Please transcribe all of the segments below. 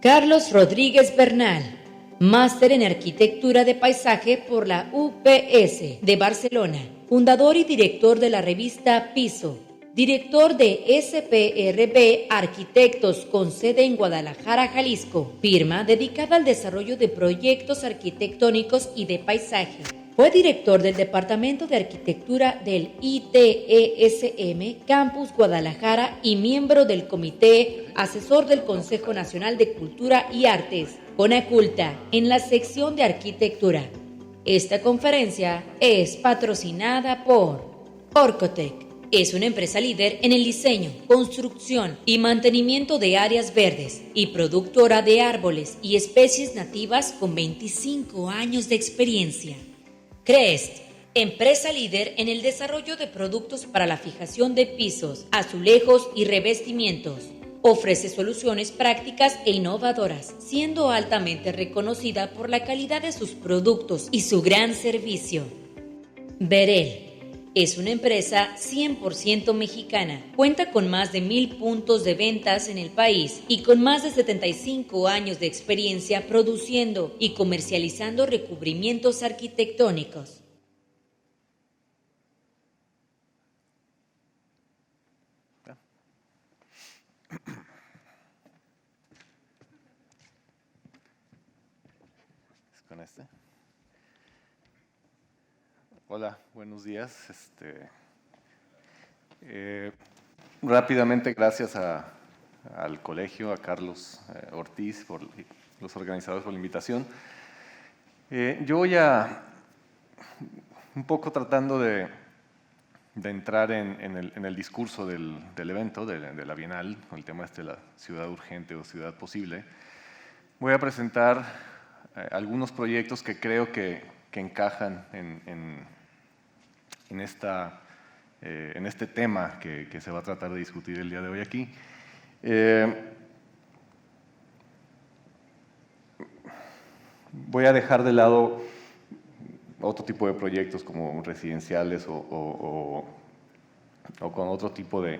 Carlos Rodríguez Bernal, máster en Arquitectura de Paisaje por la UPS de Barcelona, fundador y director de la revista Piso, director de SPRB Arquitectos con sede en Guadalajara, Jalisco, firma dedicada al desarrollo de proyectos arquitectónicos y de paisaje. Fue director del Departamento de Arquitectura del ITESM Campus Guadalajara y miembro del Comité Asesor del Consejo Nacional de Cultura y Artes, CONACULTA, en la sección de Arquitectura. Esta conferencia es patrocinada por Orcotec. Es una empresa líder en el diseño, construcción y mantenimiento de áreas verdes y productora de árboles y especies nativas con 25 años de experiencia. Crest, empresa líder en el desarrollo de productos para la fijación de pisos, azulejos y revestimientos. Ofrece soluciones prácticas e innovadoras, siendo altamente reconocida por la calidad de sus productos y su gran servicio. Berel es una empresa 100% mexicana. Cuenta con más de 1,000 puntos de ventas en el país y con más de 75 años de experiencia produciendo y comercializando recubrimientos arquitectónicos. ¿Con este? Hola, buenos días. Rápidamente, gracias al colegio, a Carlos Ortiz, por los organizadores por la invitación. Yo voy a, un poco tratando de entrar en el discurso del evento, de la Bienal, con el tema de la ciudad urgente o ciudad posible. Voy a presentar algunos proyectos que creo que encajan en este tema que se va a tratar de discutir el día de hoy aquí. Voy a dejar de lado otro tipo de proyectos como residenciales o con otro tipo de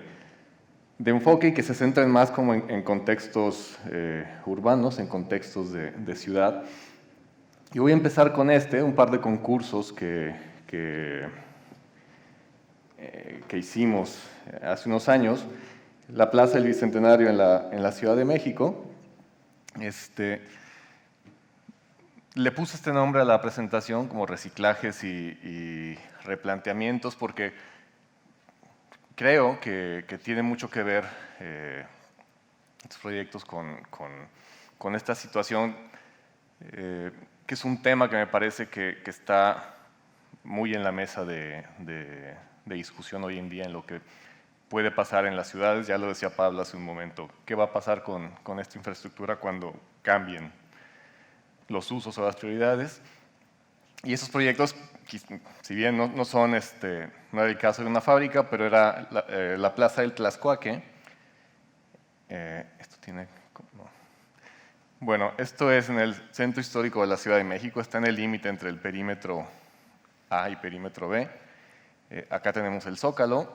enfoque y que se centren más como en contextos urbanos, en contextos de ciudad. Y voy a empezar con un par de concursos que hicimos hace unos años. La Plaza del Bicentenario en la Ciudad de México. Le puse este nombre a la presentación como reciclajes y replanteamientos porque creo que tiene mucho que ver estos proyectos con esta situación, que es un tema que me parece que está muy en la mesa de discusión hoy en día en lo que puede pasar en las ciudades. Ya lo decía Pablo hace un momento, ¿qué va a pasar con esta infraestructura cuando cambien los usos o las prioridades? Y esos proyectos, si bien no son, no era el caso de una fábrica, pero era la Plaza del Tlaxcuaque. Esto tiene... no. Bueno, esto es en el centro histórico de la Ciudad de México, está en el límite entre el perímetro A y perímetro B. Acá tenemos el Zócalo,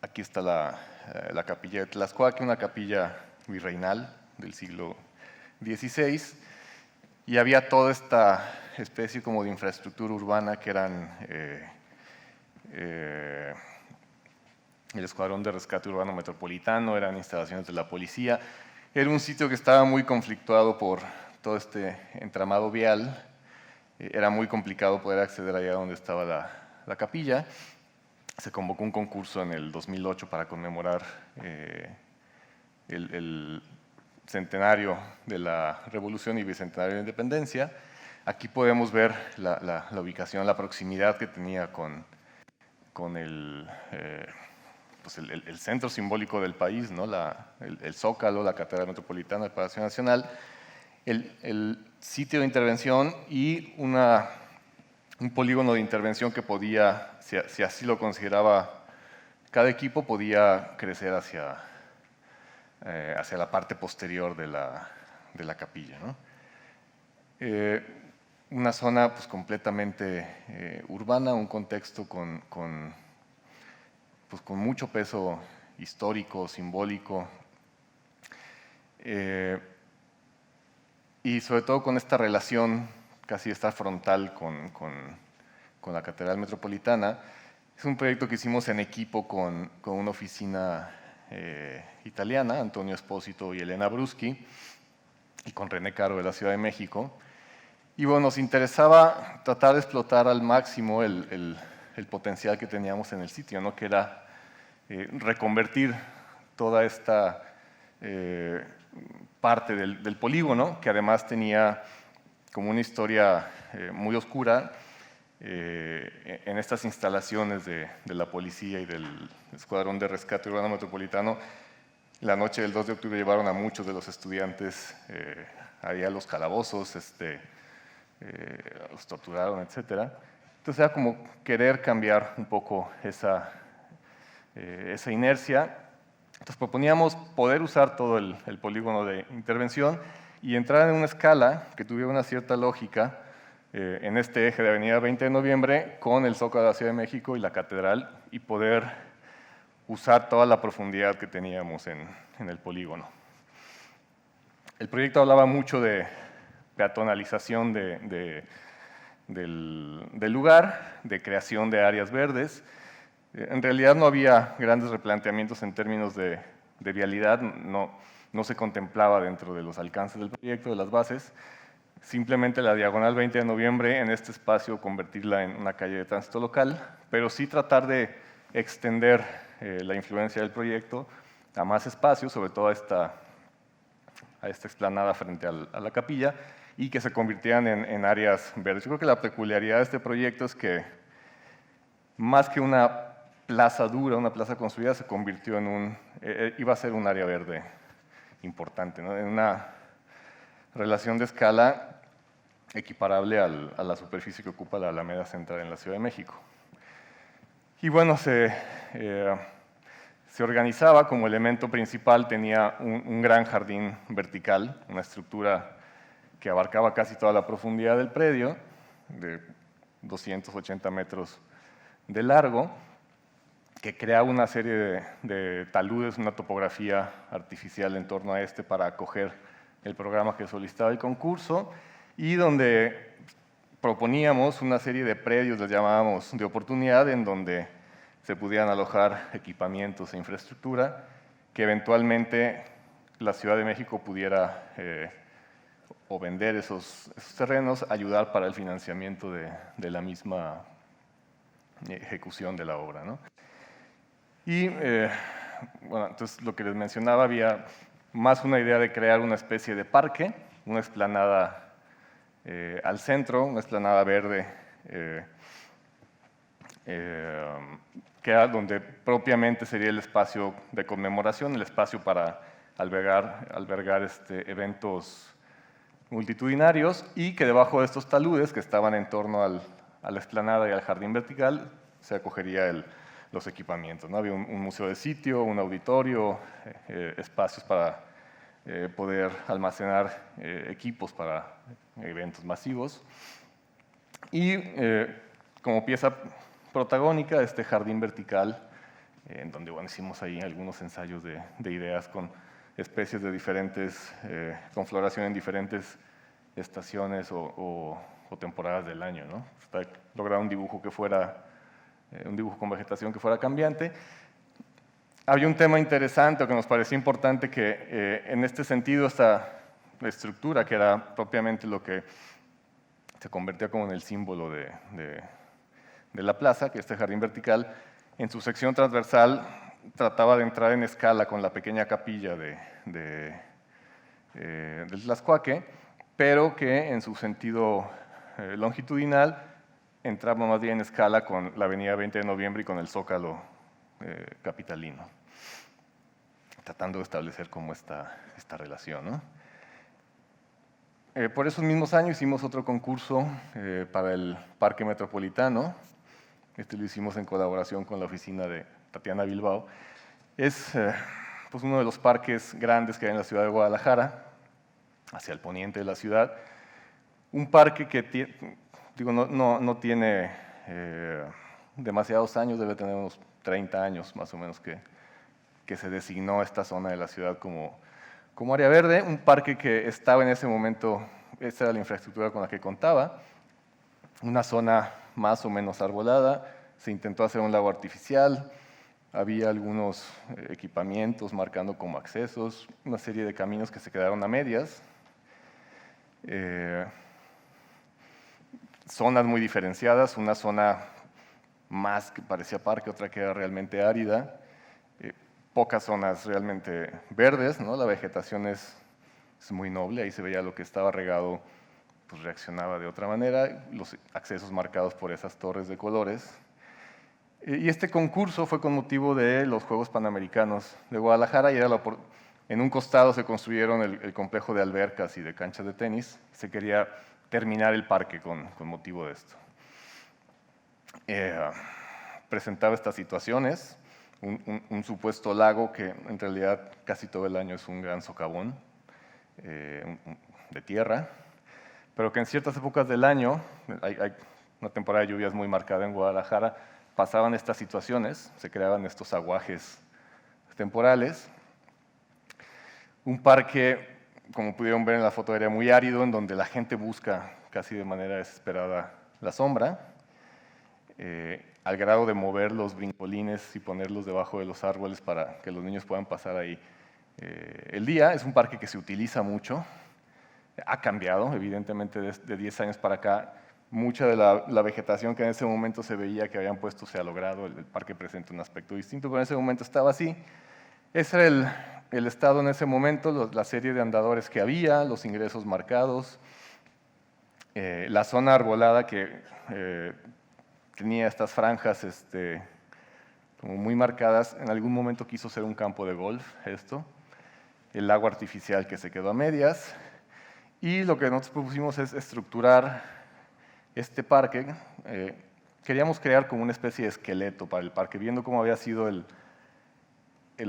aquí está la capilla de Tlaxcuaque, una capilla virreinal del siglo XVI, y había toda esta especie como de infraestructura urbana que eran el Escuadrón de Rescate Urbano Metropolitano, eran instalaciones de la policía. Era un sitio que estaba muy conflictuado por todo este entramado vial. Era muy complicado poder acceder allá donde estaba la capilla. Se convocó un concurso en el 2008 para conmemorar el centenario de la Revolución y bicentenario de la Independencia. Aquí podemos ver la ubicación, la proximidad que tenía con el centro simbólico del país, ¿no? el Zócalo, la Catedral Metropolitana, el Palacio Nacional, el sitio de intervención y un polígono de intervención que podía, si así lo consideraba cada equipo, podía crecer hacia la parte posterior de la capilla, ¿no? Una zona pues, completamente urbana, un contexto con mucho peso histórico, simbólico. y sobre todo con esta relación casi esta frontal con la Catedral Metropolitana. Es un proyecto que hicimos en equipo con una oficina italiana, Antonio Espósito y Elena Bruschi, y con René Caro de la Ciudad de México. Y bueno, nos interesaba tratar de explotar al máximo el potencial que teníamos en el sitio, ¿no? Que era reconvertir toda esta parte del polígono, que además tenía como una historia muy oscura en estas instalaciones de la policía y del Escuadrón de Rescate Urbano Metropolitano. La noche del 2 de octubre llevaron a muchos de los estudiantes ahí a los calabozos, los torturaron, etc. Entonces era como querer cambiar un poco esa inercia. Entonces proponíamos poder usar todo el polígono de intervención y entrar en una escala que tuviera una cierta lógica en este eje de Avenida 20 de Noviembre con el Zócalo de la Ciudad de México y la Catedral, y poder usar toda la profundidad que teníamos en el polígono. El proyecto hablaba mucho de peatonalización del lugar, de creación de áreas verdes. En realidad no había grandes replanteamientos en términos de vialidad, no se contemplaba dentro de los alcances del proyecto, de las bases. Simplemente la diagonal 20 de Noviembre, en este espacio convertirla en una calle de tránsito local, pero sí tratar de extender la influencia del proyecto a más espacios, sobre todo a esta explanada frente a la capilla, y que se convirtieran en áreas verdes. Yo creo que la peculiaridad de este proyecto es que más que una plaza dura, una plaza construida, se convirtió en iba a ser un área verde importante, ¿no? En una relación de escala equiparable a la superficie que ocupa la Alameda Central en la Ciudad de México. Y bueno, se organizaba como elemento principal, tenía un gran jardín vertical, una estructura que abarcaba casi toda la profundidad del predio, de 280 metros de largo, que creaba una serie de taludes, una topografía artificial en torno a para acoger el programa que solicitaba el concurso, y donde proponíamos una serie de predios, les llamábamos de oportunidad, en donde se pudieran alojar equipamientos e infraestructura que eventualmente la Ciudad de México pudiera o vender esos terrenos, ayudar para el financiamiento de la misma ejecución de la obra, ¿no? Y bueno, entonces lo que les mencionaba, había más una idea de crear una especie de parque, una explanada al centro, una explanada verde, que era donde propiamente sería el espacio de conmemoración, el espacio para albergar eventos multitudinarios, y que debajo de estos taludes que estaban en torno a la explanada y al jardín vertical se acogería los equipamientos, ¿no? Había un museo de sitio, un auditorio, espacios para poder almacenar equipos para eventos masivos. Y como pieza protagónica, este jardín vertical, en donde bueno, hicimos ahí algunos ensayos de ideas con especies de diferentes, con floración en diferentes estaciones o temporadas del año, ¿no? Hasta lograr un dibujo que fuera, un dibujo con vegetación que fuera cambiante. Había un tema interesante o que nos parecía importante, que en este sentido esta estructura, que era propiamente lo que se convertía como en el símbolo de la plaza, que este jardín vertical, en su sección transversal trataba de entrar en escala con la pequeña capilla del Tlaxcuaque, pero que en su sentido longitudinal entraba más bien en escala con la avenida 20 de Noviembre y con el Zócalo capitalino, tratando de establecer como esta relación, ¿no? Por esos mismos años hicimos otro concurso para el Parque Metropolitano. Lo hicimos en colaboración con la oficina de Tatiana Bilbao. Es pues uno de los parques grandes que hay en la ciudad de Guadalajara, hacia el poniente de la ciudad. Un parque que no tiene demasiados años, debe tener unos 30 años más o menos que se designó esta zona de la ciudad como área verde. Un parque que estaba en ese momento esa era la infraestructura con la que contaba. Una zona más o menos arbolada, se intentó hacer un lago artificial, había algunos equipamientos marcando como accesos, una serie de caminos que se quedaron a medias, zonas muy diferenciadas, una zona más que parecía parque, otra que era realmente árida, pocas zonas realmente verdes, ¿no? La vegetación es muy noble, ahí se veía lo que estaba regado, pues reaccionaba de otra manera, los accesos marcados por esas torres de colores. Y este concurso fue con motivo de los Juegos Panamericanos de Guadalajara y en un costado se construyeron el complejo de albercas y de canchas de tenis. Se quería terminar el parque con motivo de esto. Presentaba estas situaciones, un supuesto lago que en realidad casi todo el año es un gran socavón de tierra, pero que en ciertas épocas del año, hay una temporada de lluvias muy marcada en Guadalajara, pasaban estas situaciones, se creaban estos aguajes temporales. Un parque, como pudieron ver en la foto aérea, muy árido, en donde la gente busca casi de manera desesperada la sombra, al grado de mover los brincolines y ponerlos debajo de los árboles para que los niños puedan pasar ahí el día. Es un parque que se utiliza mucho, ha cambiado, evidentemente, de 10 años para acá. Mucha de la vegetación que en ese momento se veía que habían puesto se ha logrado, el parque presenta un aspecto distinto, pero en ese momento estaba así. Ese era el estado en ese momento, la serie de andadores que había, los ingresos marcados, la zona arbolada que tenía estas franjas como muy marcadas. En algún momento quiso ser un campo de golf esto, el lago artificial que se quedó a medias, y lo que nosotros propusimos es estructurar este parque. Queríamos crear como una especie de esqueleto para el parque, viendo cómo había sido el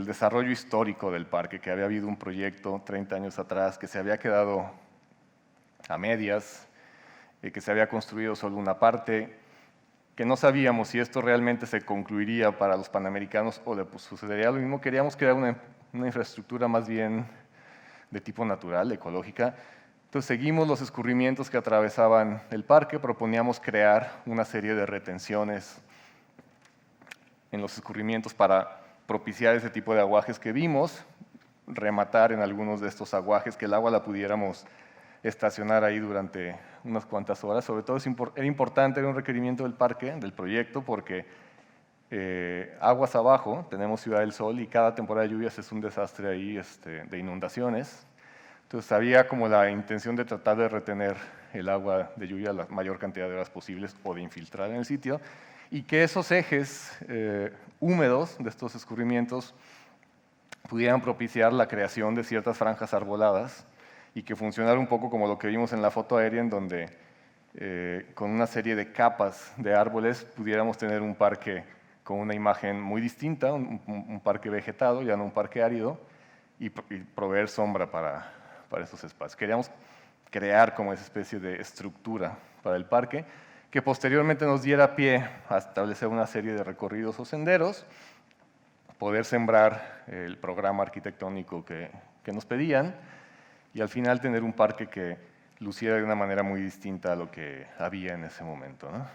desarrollo histórico del parque, que había habido un proyecto 30 años atrás que se había quedado a medias, que se había construido solo una parte, que no sabíamos si esto realmente se concluiría para los Panamericanos o le sucedería lo mismo. Queríamos crear una infraestructura más bien de tipo natural, ecológica. Entonces seguimos los escurrimientos que atravesaban el parque, proponíamos crear una serie de retenciones en los escurrimientos para propiciar ese tipo de aguajes que vimos, rematar en algunos de estos aguajes, que el agua la pudiéramos estacionar ahí durante unas cuantas horas. Sobre todo era importante, era un requerimiento del parque, del proyecto, porque aguas abajo, tenemos Ciudad del Sol y cada temporada de lluvias es un desastre ahí de inundaciones. Entonces había como la intención de tratar de retener el agua de lluvia la mayor cantidad de horas posibles o de infiltrar en el sitio, y que esos ejes húmedos de estos escurrimientos pudieran propiciar la creación de ciertas franjas arboladas y que funcionara un poco como lo que vimos en la foto aérea, en donde con una serie de capas de árboles pudiéramos tener un parque con una imagen muy distinta, un parque vegetado, ya no un parque árido, y proveer sombra para esos espacios. Queríamos crear como esa especie de estructura para el parque, que posteriormente nos diera pie a establecer una serie de recorridos o senderos, poder sembrar el programa arquitectónico que nos pedían, y al final tener un parque que luciera de una manera muy distinta a lo que había en ese momento, ¿no?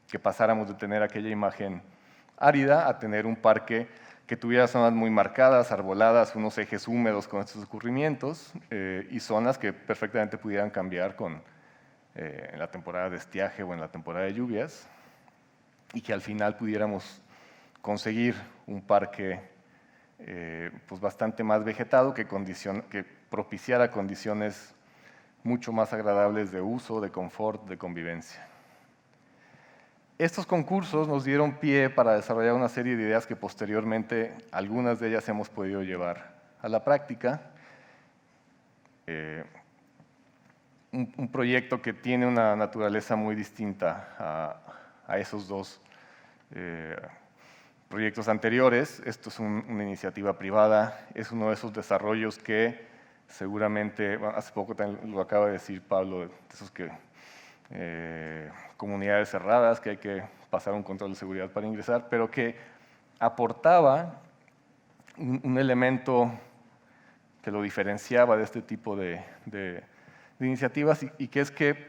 Que pasáramos de tener aquella imagen árida a tener un parque que tuviera zonas muy marcadas, arboladas, unos ejes húmedos con estos escurrimientos, y zonas que perfectamente pudieran cambiar en la temporada de estiaje o en la temporada de lluvias, y que al final pudiéramos conseguir un parque pues bastante más vegetado, que propiciara condiciones mucho más agradables de uso, de confort, de convivencia. Estos concursos nos dieron pie para desarrollar una serie de ideas que posteriormente, algunas de ellas hemos podido llevar a la práctica. Un proyecto que tiene una naturaleza muy distinta a esos dos proyectos anteriores. Esto es una iniciativa privada, es uno de esos desarrollos que seguramente, bueno, hace poco también lo acaba de decir Pablo, de esos que comunidades cerradas, que hay que pasar un control de seguridad para ingresar, pero que aportaba un elemento que lo diferenciaba de este tipo de iniciativas y que es que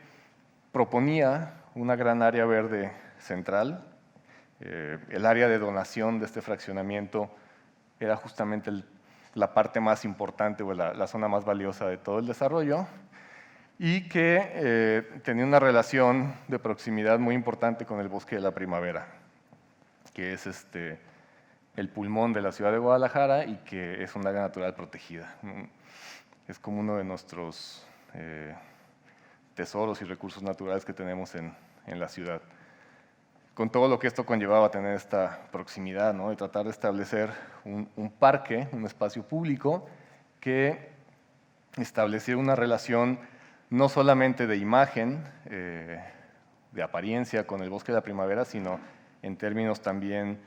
proponía una gran área verde central. El área de donación de este fraccionamiento era justamente la parte más importante o la zona más valiosa de todo el desarrollo y que tenía una relación de proximidad muy importante con el Bosque de la Primavera, que es el pulmón de la ciudad de Guadalajara y que es un área natural protegida. Es como uno de nuestros tesoros y recursos naturales que tenemos en la ciudad. Con todo lo que esto conllevaba tener esta proximidad, ¿no? De tratar de establecer un parque, un espacio público que estableciera una relación no solamente de imagen, de apariencia con el Bosque de la Primavera, sino en términos también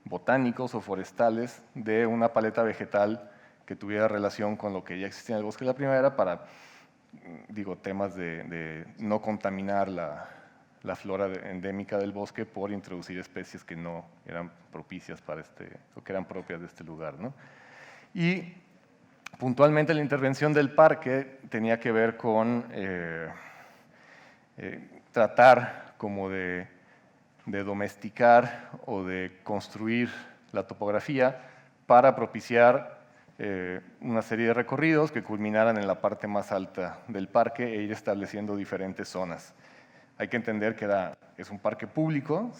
botánicos o forestales de una paleta vegetal que tuviera relación con lo que ya existía en el Bosque de la Primavera para, temas de no contaminar la flora endémica del bosque por introducir especies que no eran propicias para o que eran propias de este lugar, ¿no? Y puntualmente la intervención del parque tenía que ver con tratar como de domesticar o de construir la topografía para propiciar una serie de recorridos que culminaran en la parte más alta del parque e ir estableciendo diferentes zonas. Hay que entender que es un parque público,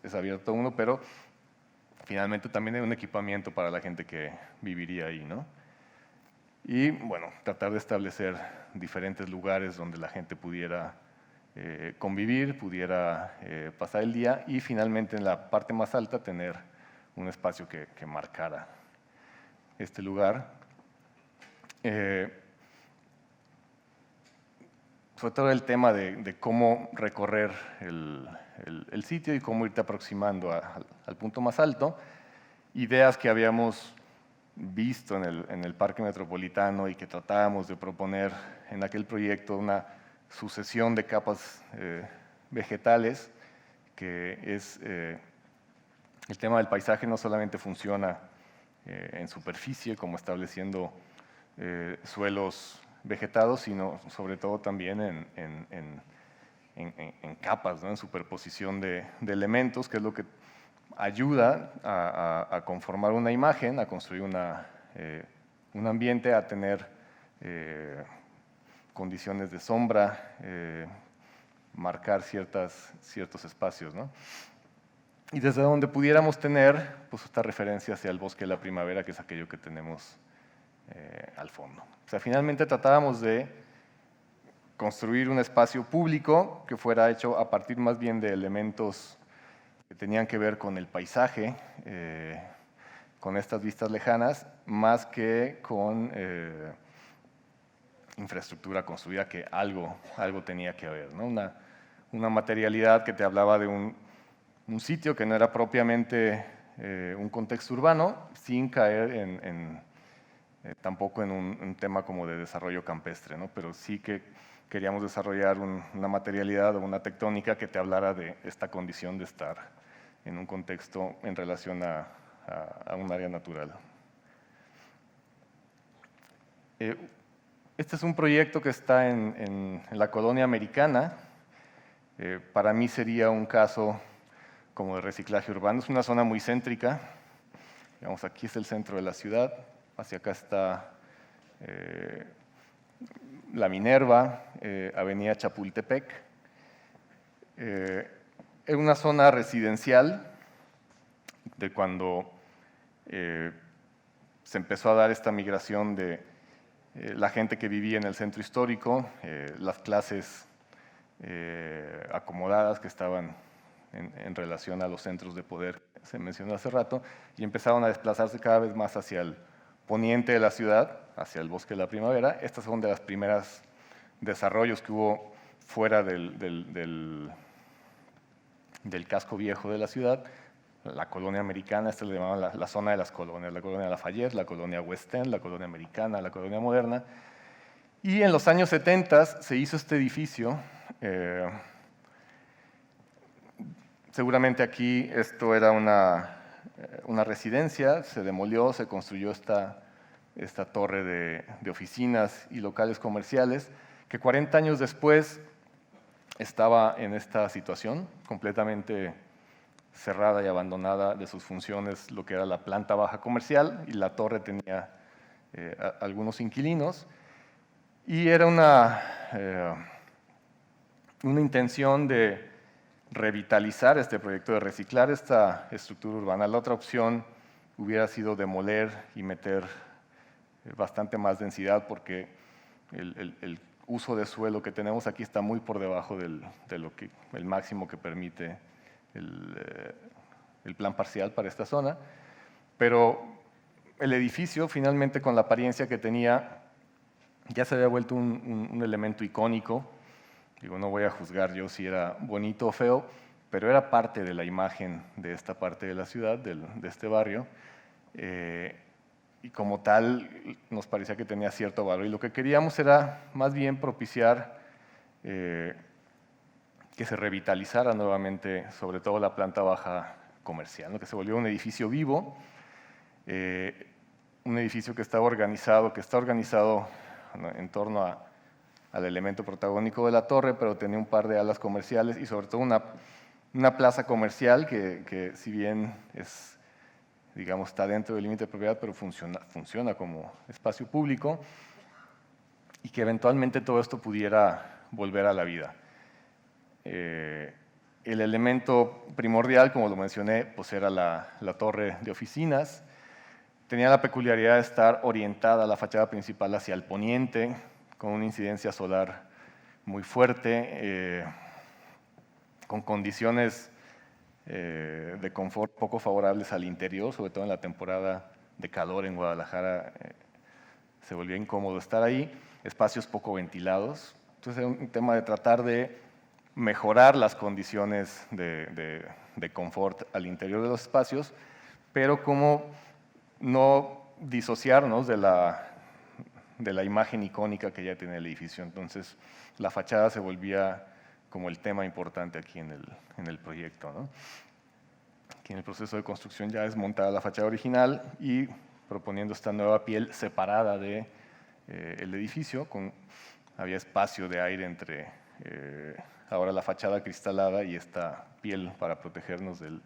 es abierto a uno, pero finalmente también hay un equipamiento para la gente que viviría ahí, ¿no? Y bueno, tratar de establecer diferentes lugares donde la gente pudiera convivir, pudiera pasar el día y finalmente en la parte más alta tener un espacio que marcara este lugar. Sobre todo el tema de cómo recorrer el sitio y cómo irte aproximando al punto más alto. Ideas que habíamos visto en el Parque Metropolitano y que tratábamos de proponer en aquel proyecto una sucesión de capas vegetales, que es el tema del paisaje no solamente funciona en superficie, como estableciendo suelos vegetados, sino sobre todo también en capas, ¿no? En superposición de elementos, que es lo que ayuda a conformar una imagen, a construir un ambiente, a tener condiciones de sombra, marcar ciertos espacios, ¿no? Y desde donde pudiéramos tener pues, esta referencia hacia el Bosque de la Primavera, que es aquello que tenemos al fondo. O sea, finalmente tratábamos de construir un espacio público que fuera hecho a partir más bien de elementos que tenían que ver con el paisaje, con estas vistas lejanas, más que con infraestructura construida, que algo tenía que haber, ¿no? Una materialidad que te hablaba de un sitio que no era propiamente un contexto urbano, sin caer tampoco en un tema como de desarrollo campestre, ¿no? Pero sí que queríamos desarrollar una materialidad o una tectónica que te hablara de esta condición de estar en un contexto en relación a un área natural. Este es un proyecto que está en la colonia americana. Para mí sería un caso como de reciclaje urbano. Es una zona muy céntrica. Digamos, aquí es el centro de la ciudad. Hacia acá está la Minerva, Avenida Chapultepec. Es una zona residencial de cuando se empezó a dar esta migración de la gente que vivía en el centro histórico, las clases acomodadas que estaban en relación a los centros de poder, se mencionó hace rato, y empezaron a desplazarse cada vez más hacia el poniente de la ciudad, hacia el Bosque de la Primavera. Estas son de las primeras desarrollos que hubo fuera del casco viejo de la ciudad. La colonia americana, esta le llamaban la zona de las colonias, la colonia Lafayette, la colonia West End, la colonia americana, la colonia moderna. Y en los años 70 se hizo este edificio. Seguramente aquí esto era una residencia, se demolió, se construyó esta esta torre de oficinas y locales comerciales, que 40 años después estaba en esta situación, completamente cerrada y abandonada de sus funciones, lo que era la planta baja comercial, y la torre tenía algunos inquilinos, y era una intención de revitalizar este proyecto, de reciclar esta estructura urbana. La otra opción hubiera sido demoler y meter bastante más densidad, porque el uso de suelo que tenemos aquí está muy por debajo del máximo que permite el plan parcial para esta zona. Pero el edificio, finalmente, con la apariencia que tenía, ya se había vuelto un elemento icónico. Digo, no voy a juzgar yo si era bonito o feo, pero era parte de la imagen de esta parte de la ciudad, de este barrio, y como tal nos parecía que tenía cierto valor. Y lo que queríamos era más bien propiciar que se revitalizara nuevamente, sobre todo la planta baja comercial, ¿no? Que se volviera un edificio vivo, un edificio que está organizado ¿no? en torno al elemento protagónico de la torre, pero tenía un par de alas comerciales y sobre todo una plaza comercial que si bien es, digamos, está dentro del límite de propiedad, pero funciona como espacio público, y que eventualmente todo esto pudiera volver a la vida. El elemento primordial, como lo mencioné, pues era la torre de oficinas. Tenía la peculiaridad de estar orientada la fachada principal hacia el poniente, con una incidencia solar muy fuerte, con condiciones de confort poco favorables al interior, sobre todo en la temporada de calor en Guadalajara. Se volvía incómodo estar ahí, espacios poco ventilados. Entonces era un tema de tratar de mejorar las condiciones de confort al interior de los espacios, pero como no disociarnos de la imagen icónica que ya tiene el edificio. Entonces la fachada se volvía como el tema importante aquí en el proyecto, ¿no? Aquí en el proceso de construcción ya desmontada la fachada original y proponiendo esta nueva piel separada del edificio, había espacio de aire entre ahora la fachada cristalada y esta piel para protegernos del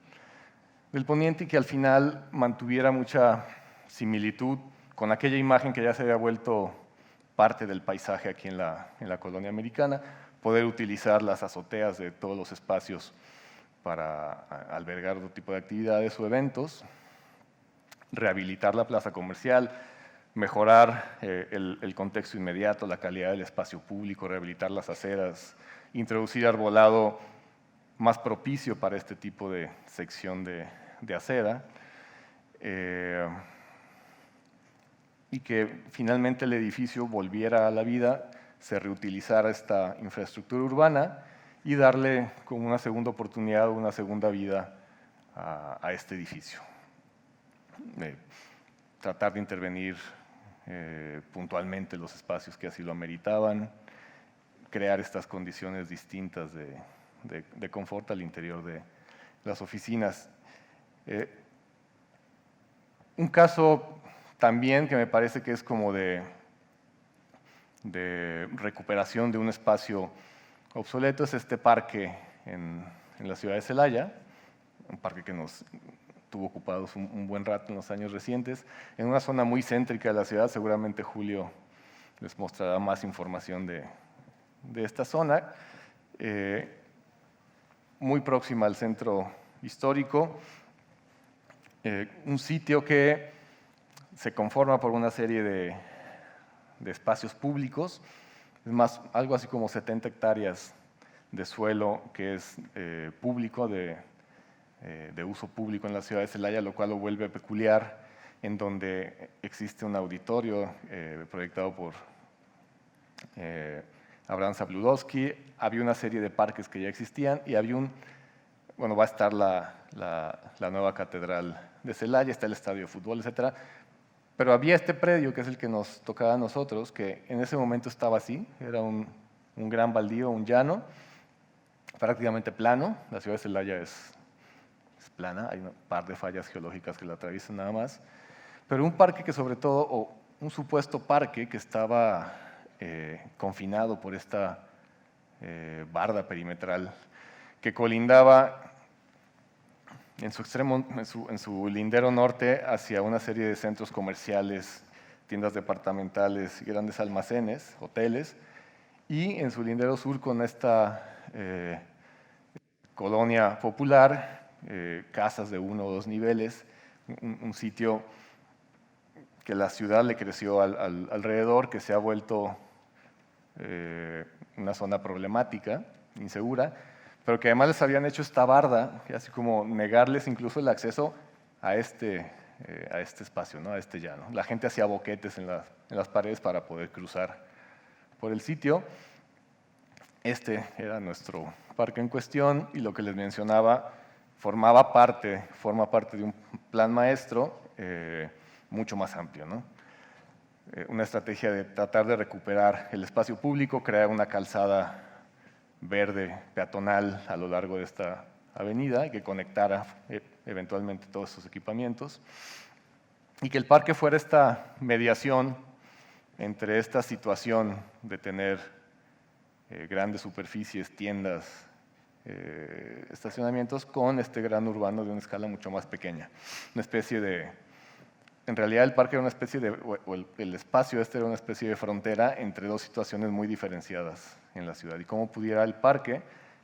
poniente, y que al final mantuviera mucha similitud con aquella imagen que ya se había vuelto parte del paisaje aquí en la colonia americana, poder utilizar las azoteas de todos los espacios para albergar otro tipo de actividades o eventos, rehabilitar la plaza comercial, mejorar el contexto inmediato, la calidad del espacio público, rehabilitar las aceras, introducir arbolado más propicio para este tipo de sección de acera, y que finalmente el edificio volviera a la vida, se reutilizara esta infraestructura urbana y darle como una segunda oportunidad, una segunda vida a este edificio. Tratar de intervenir puntualmente los espacios que así lo ameritaban, crear estas condiciones distintas de confort al interior de las oficinas. Un caso también que me parece que es como de recuperación de un espacio obsoleto es este parque en la ciudad de Celaya, un parque que nos tuvo ocupados un buen rato en los años recientes, en una zona muy céntrica de la ciudad. Seguramente Julio les mostrará más información de esta zona, muy próxima al centro histórico, un sitio que se conforma por una serie de espacios públicos, es más, algo así como 70 hectáreas de suelo que es público, de uso público en la ciudad de Celaya, lo cual lo vuelve peculiar, en donde existe un auditorio proyectado por Abraham Zabludowski, había una serie de parques que ya existían y había va a estar la nueva catedral de Celaya, está el estadio de fútbol, etcétera. Pero había este predio, que es el que nos tocaba a nosotros, que en ese momento estaba así, era un gran baldío, un llano, prácticamente plano. La ciudad de Celaya es plana, hay un par de fallas geológicas que la atraviesan nada más, pero un parque que sobre todo, o un supuesto parque que estaba confinado por esta barda perimetral que colindaba en su extremo, en su lindero norte hacia una serie de centros comerciales, tiendas departamentales y grandes almacenes, hoteles, y en su lindero sur con esta colonia popular, casas de 1 o 2 niveles, un sitio que la ciudad le creció alrededor, que se ha vuelto una zona problemática, insegura, pero que además les habían hecho esta barda, así como negarles incluso el acceso a este espacio, ¿no? A este llano. La gente hacía boquetes en las paredes para poder cruzar por el sitio. Este era nuestro parque en cuestión y lo que les mencionaba forma parte de un plan maestro mucho más amplio, ¿no? Una estrategia de tratar de recuperar el espacio público, crear una calzada verde peatonal a lo largo de esta avenida y que conectara eventualmente todos estos equipamientos y que el parque fuera esta mediación entre esta situación de tener grandes superficies, tiendas, estacionamientos con este gran urbano de una escala mucho más pequeña, una especie de... En realidad el parque era una especie de, o el espacio este era una especie de frontera entre dos situaciones muy diferenciadas en la ciudad y cómo pudiera el parque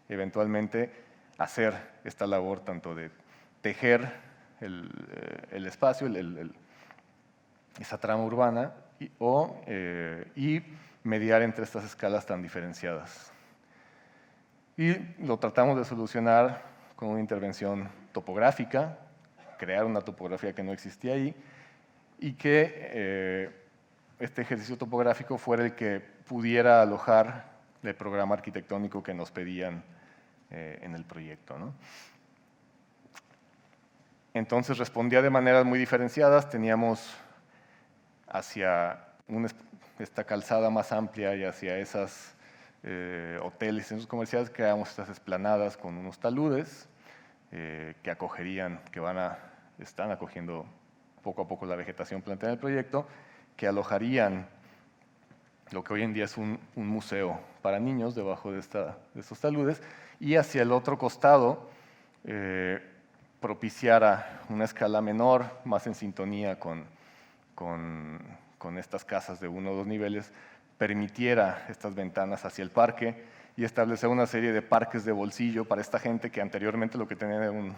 eventualmente hacer esta labor tanto de tejer el espacio, esa trama urbana y mediar entre estas escalas tan diferenciadas. Y lo tratamos de solucionar con una intervención topográfica, crear una topografía que no existía ahí, y que este ejercicio topográfico fuera el que pudiera alojar el programa arquitectónico que nos pedían en el proyecto, ¿no? Entonces respondía de maneras muy diferenciadas, teníamos hacia esta calzada más amplia y hacia esas hoteles y centros comerciales creamos estas esplanadas con unos taludes que acogerían, están acogiendo poco a poco la vegetación planteada en el proyecto, que alojarían lo que hoy en día es un museo para niños debajo de estos taludes, y hacia el otro costado propiciara una escala menor, más en sintonía con estas casas de 1 o 2 niveles, permitiera estas ventanas hacia el parque y establecer una serie de parques de bolsillo para esta gente que anteriormente lo que tenía era un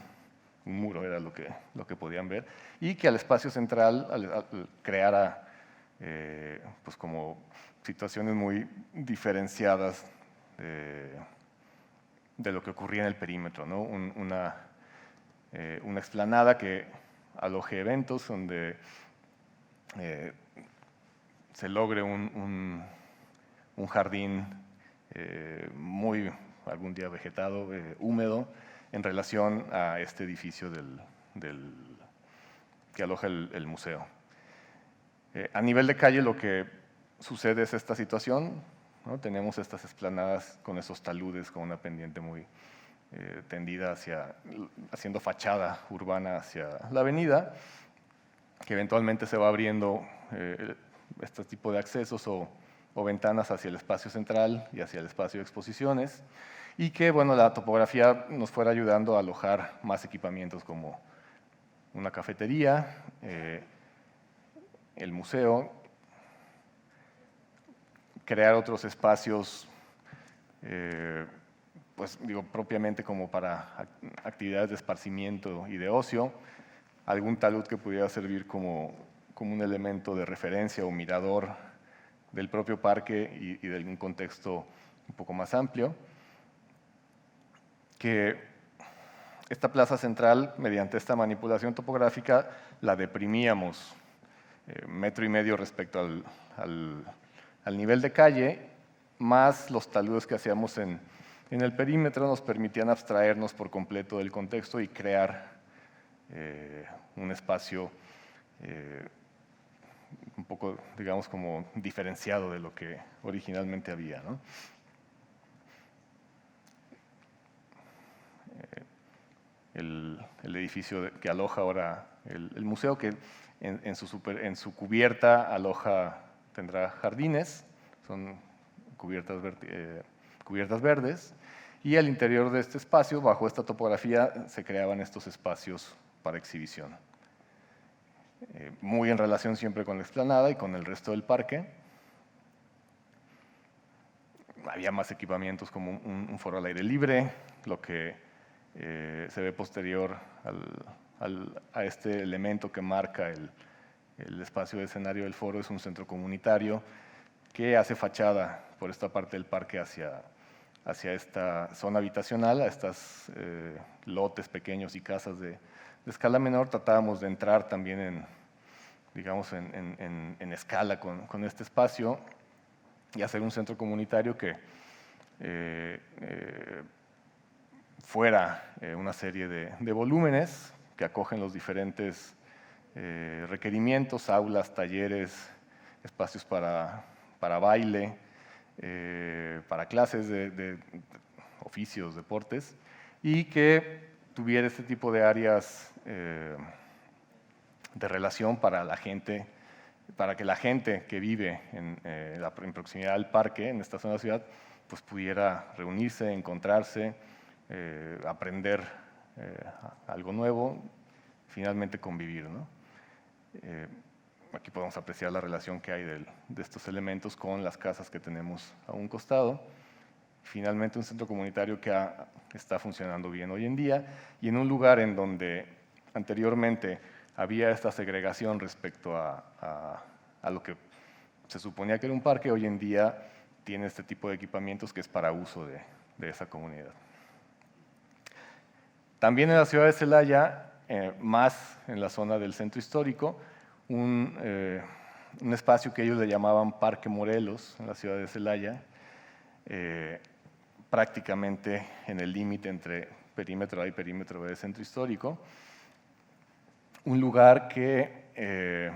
muro, era lo que podían ver, y que al espacio central creara pues como situaciones muy diferenciadas de lo que ocurría en el perímetro, ¿no? Una explanada que aloje eventos donde se logre un jardín muy, algún día vegetado, húmedo, en relación a este edificio que aloja el museo. A nivel de calle lo que sucede es esta situación, ¿no? Tenemos estas esplanadas con esos taludes, con una pendiente muy tendida haciendo fachada urbana hacia la avenida, que eventualmente se va abriendo este tipo de accesos o ventanas hacia el espacio central y hacia el espacio de exposiciones, y que bueno, la topografía nos fuera ayudando a alojar más equipamientos como una cafetería, el museo, crear otros espacios, pues digo, propiamente como para actividades de esparcimiento y de ocio, algún talud que pudiera servir como un elemento de referencia o mirador del propio parque y de algún contexto un poco más amplio, que esta plaza central, mediante esta manipulación topográfica, la deprimíamos 1,5 metros respecto al nivel de calle, más los taludes que hacíamos en el perímetro nos permitían abstraernos por completo del contexto y crear un espacio un poco, digamos, como diferenciado de lo que originalmente había, ¿no? el edificio que aloja ahora el museo, que en su cubierta tendrá jardines, son cubiertas verdes, y al interior de este espacio, bajo esta topografía, se creaban estos espacios para exhibición. Muy en relación siempre con la explanada y con el resto del parque. Había más equipamientos como un foro al aire libre, lo que se ve posterior a este elemento que marca el espacio de escenario del foro. Es un centro comunitario que hace fachada por esta parte del parque hacia esta zona habitacional, a estos lotes pequeños y casas de escala menor. Tratábamos de entrar también en escala con este espacio y hacer un centro comunitario que fuera una serie de volúmenes que acogen los diferentes requerimientos, aulas, talleres, espacios para baile, para clases de oficios, deportes, y que tuviera este tipo de áreas de relación para la gente, para que la gente que vive en proximidad al parque, en esta zona de la ciudad, pues pudiera reunirse, encontrarse, aprender algo nuevo, finalmente convivir, ¿no? Aquí podemos apreciar la relación que hay de estos elementos con las casas que tenemos a un costado. Finalmente, un centro comunitario que está funcionando bien hoy en día, y en un lugar en donde anteriormente había esta segregación respecto a lo que se suponía que era un parque, hoy en día tiene este tipo de equipamientos que es para uso de esa comunidad. También en la ciudad de Celaya, más en la zona del centro histórico, un espacio que ellos le llamaban Parque Morelos, en la ciudad de Celaya, prácticamente en el límite entre perímetro A y perímetro B del centro histórico. Un lugar que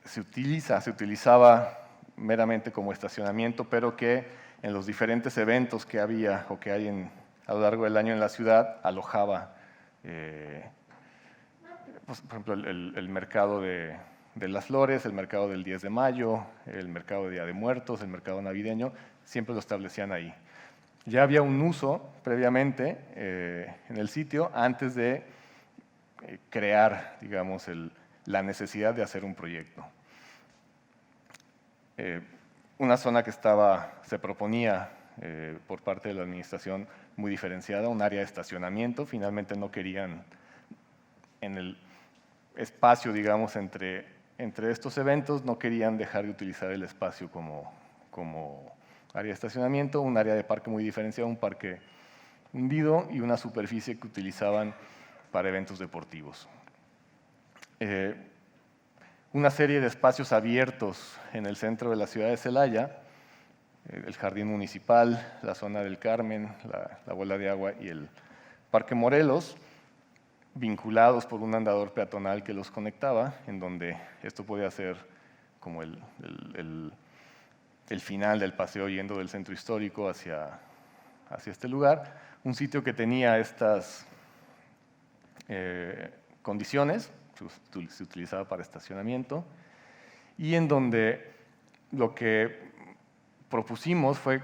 se utilizaba meramente como estacionamiento, pero que en los diferentes eventos que había o que hay a lo largo del año en la ciudad, alojaba, pues, por ejemplo, el mercado de las flores, el mercado del 10 de mayo, el mercado de Día de Muertos, el mercado navideño, siempre lo establecían ahí. Ya había un uso previamente en el sitio antes de crear, digamos, la necesidad de hacer un proyecto. Una zona que se proponía por parte de la administración muy diferenciada, un área de estacionamiento. Finalmente no querían, en el espacio, digamos, entre estos eventos, no querían dejar de utilizar el espacio como área de estacionamiento, un área de parque muy diferenciado, un parque hundido y una superficie que utilizaban para eventos deportivos. Una serie de espacios abiertos en el centro de la ciudad de Celaya, el jardín municipal, la zona del Carmen, la bola de agua y el Parque Morelos, vinculados por un andador peatonal que los conectaba, en donde esto podía ser como el final del paseo yendo del centro histórico hacia este lugar, un sitio que tenía estas condiciones, se utilizaba para estacionamiento, y en donde lo que propusimos fue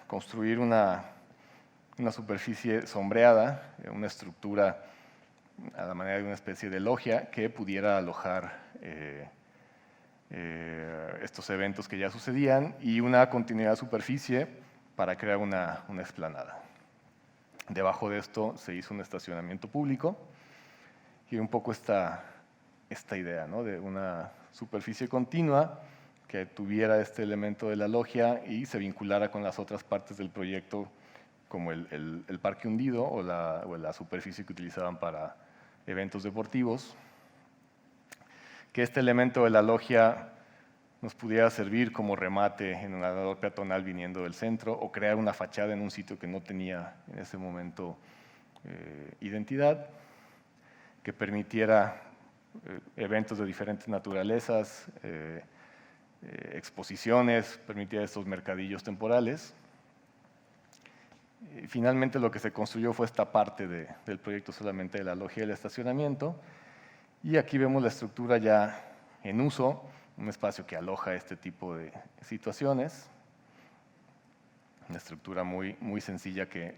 construir una superficie sombreada, una estructura a la manera de una especie de logia que pudiera alojar estos eventos que ya sucedían, y una continuidad de superficie para crear una explanada. Debajo de esto se hizo un estacionamiento público y un poco esta idea, ¿no?, de una superficie continua que tuviera este elemento de la logia y se vinculara con las otras partes del proyecto, como el parque hundido o la superficie que utilizaban para eventos deportivos. Que este elemento de la logia nos pudiera servir como remate en un andador peatonal viniendo del centro, o crear una fachada en un sitio que no tenía en ese momento identidad, que permitiera eventos de diferentes naturalezas, exposiciones, permitiera estos mercadillos temporales. Y finalmente lo que se construyó fue esta parte del proyecto solamente de la logia del estacionamiento. Y aquí vemos la estructura ya en uso, un espacio que aloja este tipo de situaciones. Una estructura muy, muy sencilla que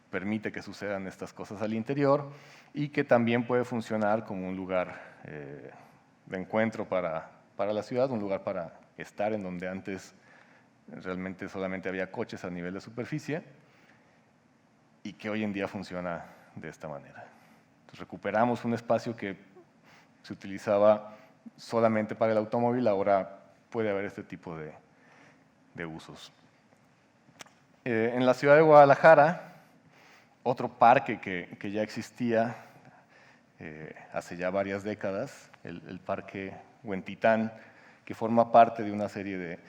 permite que sucedan estas cosas al interior y que también puede funcionar como un lugar de encuentro para la ciudad, un lugar para estar en donde antes realmente solamente había coches a nivel de superficie y que hoy en día funciona de esta manera. Entonces, recuperamos un espacio que se utilizaba solamente para el automóvil, ahora puede haber este tipo de usos. En la ciudad de Guadalajara, otro parque que ya existía hace ya varias décadas, el Parque Huentitán, que forma parte de una serie de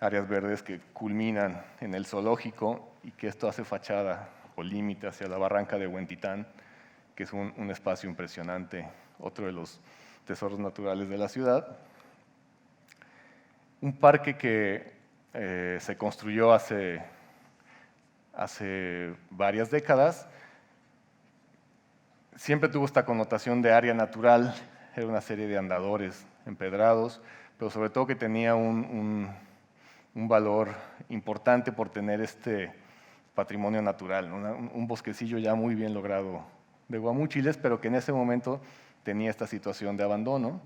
áreas verdes que culminan en el zoológico y que esto hace fachada o límite hacia la barranca de Huentitán, que es un espacio impresionante, otro de los tesoros naturales de la ciudad. Un parque que se construyó hace varias décadas, siempre tuvo esta connotación de área natural, era una serie de andadores empedrados, pero sobre todo que tenía un valor importante por tener este patrimonio natural, ¿no? Un bosquecillo ya muy bien logrado de guamúchiles, pero que en ese momento tenía esta situación de abandono,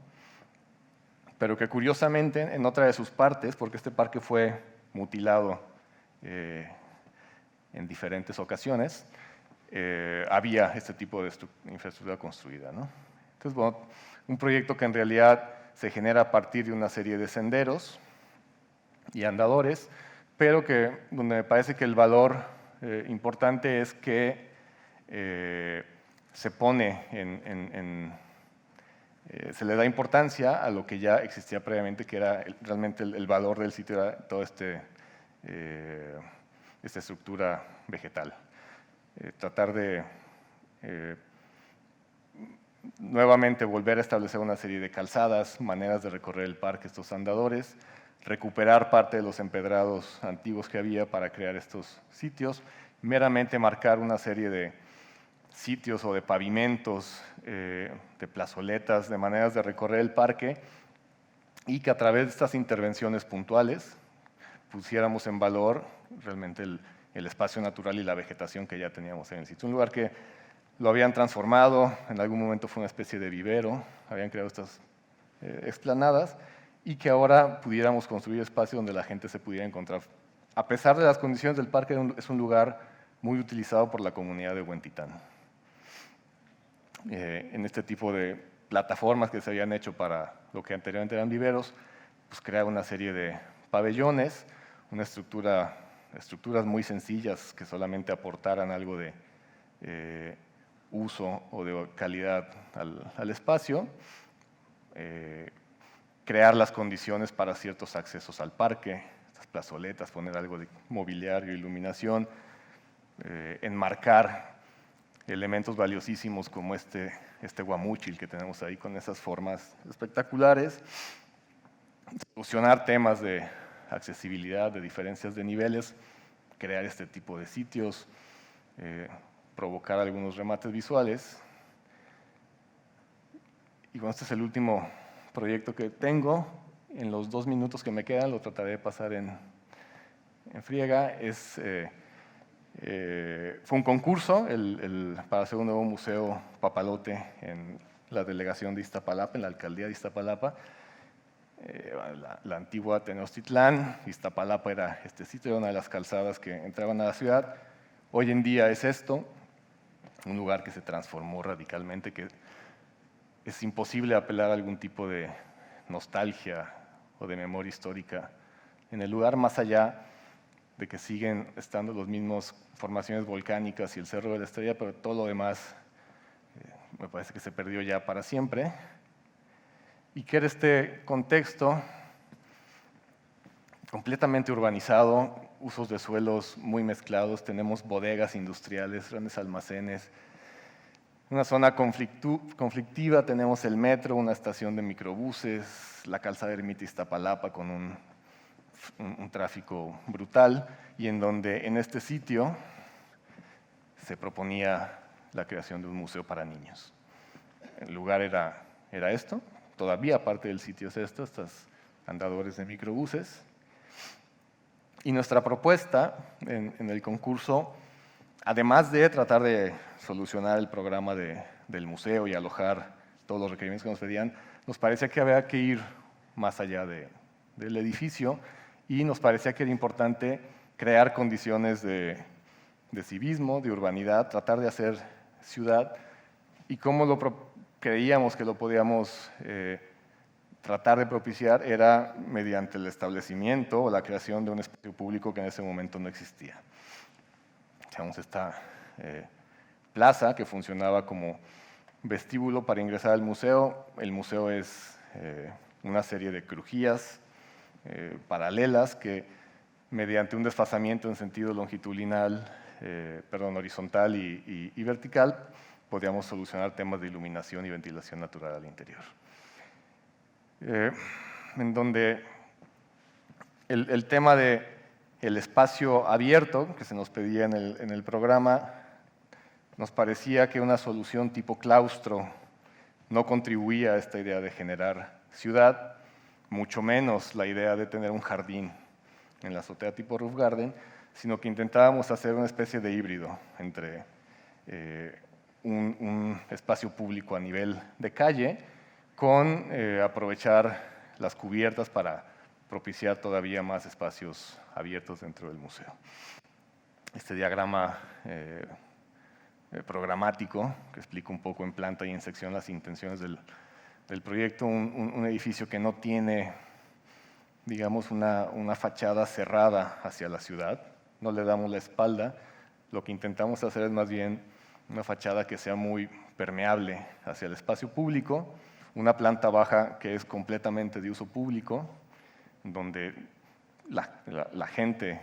pero que curiosamente en otra de sus partes, porque este parque fue mutilado en diferentes ocasiones, había este tipo de infraestructura construida, ¿no? Entonces, bueno, un proyecto que en realidad se genera a partir de una serie de senderos y andadores, pero que donde me parece que el valor importante es que se pone se le da importancia a lo que ya existía previamente, que era realmente el valor del sitio, era toda esta estructura vegetal. Tratar de nuevamente volver a establecer una serie de calzadas, maneras de recorrer el parque, estos andadores, recuperar parte de los empedrados antiguos que había para crear estos sitios, meramente marcar una serie de sitios o de pavimentos, de plazoletas, de maneras de recorrer el parque y que a través de estas intervenciones puntuales pusiéramos en valor realmente el espacio natural y la vegetación que ya teníamos en el sitio. Un lugar que lo habían transformado, en algún momento fue una especie de vivero, habían creado estas explanadas y que ahora pudiéramos construir espacios donde la gente se pudiera encontrar. A pesar de las condiciones del parque, es un lugar muy utilizado por la comunidad de Huentitán. En este tipo de plataformas que se habían hecho para lo que anteriormente eran viveros, pues crear una serie de pabellones, una estructuras muy sencillas que solamente aportaran algo de uso o de calidad al espacio, crear las condiciones para ciertos accesos al parque, estas plazoletas, poner algo de mobiliario, iluminación, enmarcar elementos valiosísimos como este guamúchil que tenemos ahí con esas formas espectaculares, solucionar temas de accesibilidad, de diferencias de niveles, crear este tipo de sitios, provocar algunos remates visuales. Y bueno, este es el último proyecto que tengo. En los 2 minutos que me quedan lo trataré de pasar en friega. Fue un concurso para hacer un nuevo museo papalote en la delegación de Iztapalapa, en la alcaldía de Iztapalapa. La antigua Tenochtitlán, Iztapalapa era este sitio, era una de las calzadas que entraban a la ciudad. Hoy en día es esto, un lugar que se transformó radicalmente, que es imposible apelar a algún tipo de nostalgia o de memoria histórica en el lugar, más allá de que siguen estando los mismos formaciones volcánicas y el Cerro de la Estrella, pero todo lo demás me parece que se perdió ya para siempre. Y que era este contexto completamente urbanizado, usos de suelos muy mezclados, tenemos bodegas industriales, grandes almacenes, una zona conflictiva, tenemos el metro, una estación de microbuses, la calzada Ermita Iztapalapa con un tráfico brutal, y en donde en este sitio se proponía la creación de un museo para niños. El lugar era esto, todavía parte del sitio es esto, estos andadores de microbuses. Y nuestra propuesta en el concurso, además de tratar de solucionar el programa del museo y alojar todos los requerimientos que nos pedían, nos parecía que había que ir más allá del edificio y nos parecía que era importante crear condiciones de civismo, de urbanidad, tratar de hacer ciudad y cómo creíamos que lo podíamos tratar de propiciar era mediante el establecimiento o la creación de un espacio público que en ese momento no existía. Tenemos esta plaza que funcionaba como vestíbulo para ingresar al museo. El museo es una serie de crujías paralelas que mediante un desfasamiento en sentido horizontal y vertical, podíamos solucionar temas de iluminación y ventilación natural al interior. En donde el tema del espacio abierto que se nos pedía en el programa, nos parecía que una solución tipo claustro no contribuía a esta idea de generar ciudad, mucho menos la idea de tener un jardín en la azotea tipo roof garden, sino que intentábamos hacer una especie de híbrido entre un espacio público a nivel de calle con aprovechar las cubiertas para propiciar todavía más espacios abiertos dentro del museo. Este diagrama programático, que explica un poco en planta y en sección las intenciones del proyecto, un edificio que no tiene, digamos, una fachada cerrada hacia la ciudad, no le damos la espalda, lo que intentamos hacer es más bien una fachada que sea muy permeable hacia el espacio público, una planta baja que es completamente de uso público, donde la gente,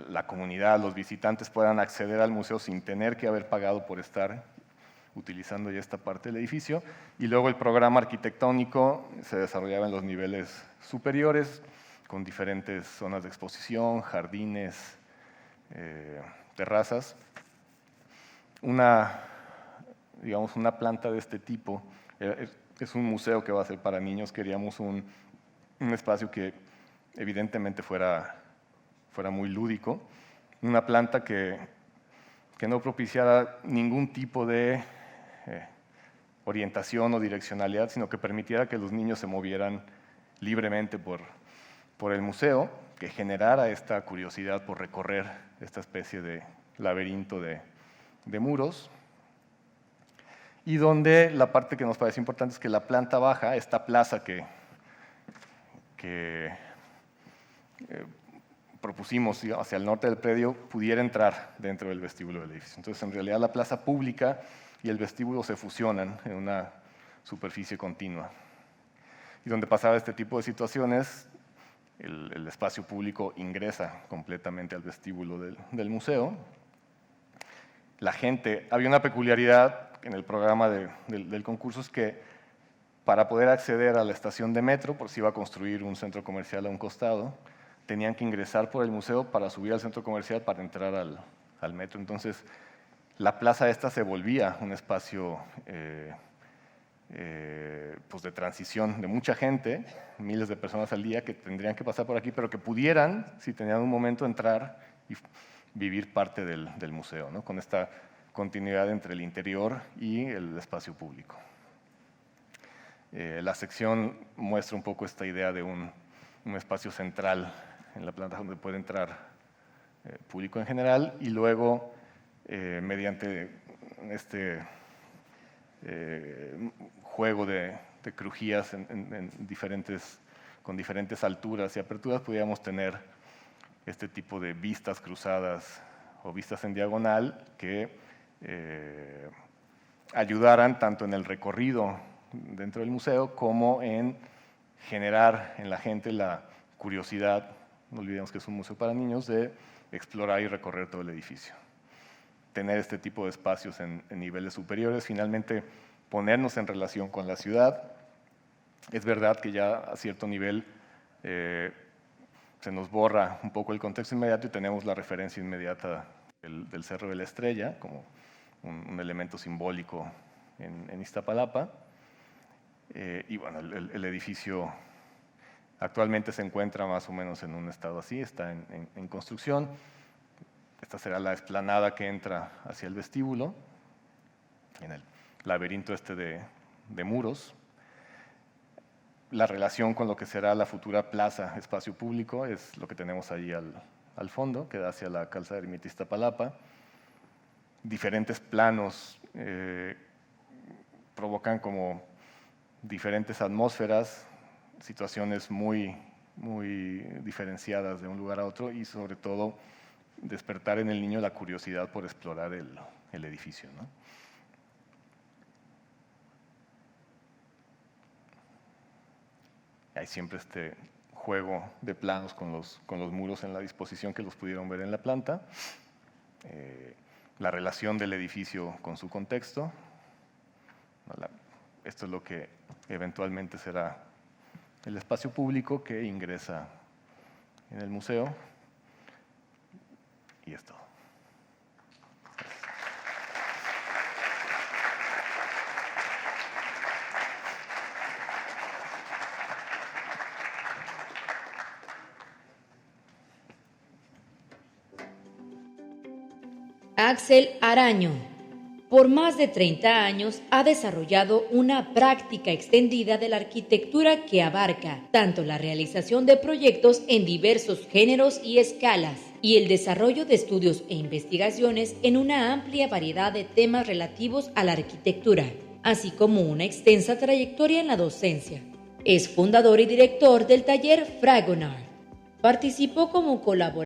la comunidad, los visitantes puedan acceder al museo sin tener que haber pagado por estar utilizando ya esta parte del edificio. Y luego el programa arquitectónico se desarrollaba en los niveles superiores, con diferentes zonas de exposición, jardines, terrazas. Una planta de este tipo, es un museo que va a ser para niños, queríamos un espacio que evidentemente fuera muy lúdico, una planta que no propiciara ningún tipo de orientación o direccionalidad, sino que permitiera que los niños se movieran libremente por el museo, que generara esta curiosidad por recorrer esta especie de laberinto de muros, y donde la parte que nos parece importante es que la planta baja, esta plaza que propusimos hacia el norte del predio, pudiera entrar dentro del vestíbulo del edificio. Entonces, en realidad, la plaza pública y el vestíbulo se fusionan en una superficie continua. Y donde pasaba este tipo de situaciones, el espacio público ingresa completamente al vestíbulo del museo. La gente, había una peculiaridad en el programa del concurso, es que para poder acceder a la estación de metro, por si iba a construir un centro comercial a un costado, tenían que ingresar por el museo para subir al centro comercial para entrar al metro. Entonces, la plaza esta se volvía un espacio pues de transición de mucha gente, miles de personas al día que tendrían que pasar por aquí, pero que pudieran, si tenían un momento, entrar y vivir parte del museo, ¿no? Con esta continuidad entre el interior y el espacio público. La sección muestra un poco esta idea de un espacio central en la planta donde puede entrar público en general, y luego mediante este juego de crujías con diferentes alturas y aperturas, podíamos tener este tipo de vistas cruzadas o vistas en diagonal que ayudaran tanto en el recorrido dentro del museo como en generar en la gente la curiosidad, no olvidemos que es un museo para niños, de explorar y recorrer todo el edificio. Tener este tipo de espacios en niveles superiores, finalmente ponernos en relación con la ciudad. Es verdad que ya a cierto nivel se nos borra un poco el contexto inmediato y tenemos la referencia inmediata del Cerro de la Estrella, como un elemento simbólico en Iztapalapa. Y bueno, el edificio actualmente se encuentra más o menos en un estado así, está en construcción. Esta será la explanada que entra hacia el vestíbulo, en el laberinto de muros. La relación con lo que será la futura plaza espacio público es lo que tenemos ahí al fondo, que da hacia la calzada Ermita Iztapalapa. Diferentes planos provocan como diferentes atmósferas, situaciones muy diferenciadas de un lugar a otro y sobre todo despertar en el niño la curiosidad por explorar el edificio, ¿no? Hay siempre este juego de planos con los muros en la disposición que los pudieron ver en la planta, la relación del edificio con su contexto. Esto es lo que eventualmente será el espacio público que ingresa en el museo. Y es todo. Axel Araño. Por más de 30 años ha desarrollado una práctica extendida de la arquitectura que abarca tanto la realización de proyectos en diversos géneros y escalas y el desarrollo de estudios e investigaciones en una amplia variedad de temas relativos a la arquitectura, así como una extensa trayectoria en la docencia. Es fundador y director del taller Fragonard. Participó como colaborador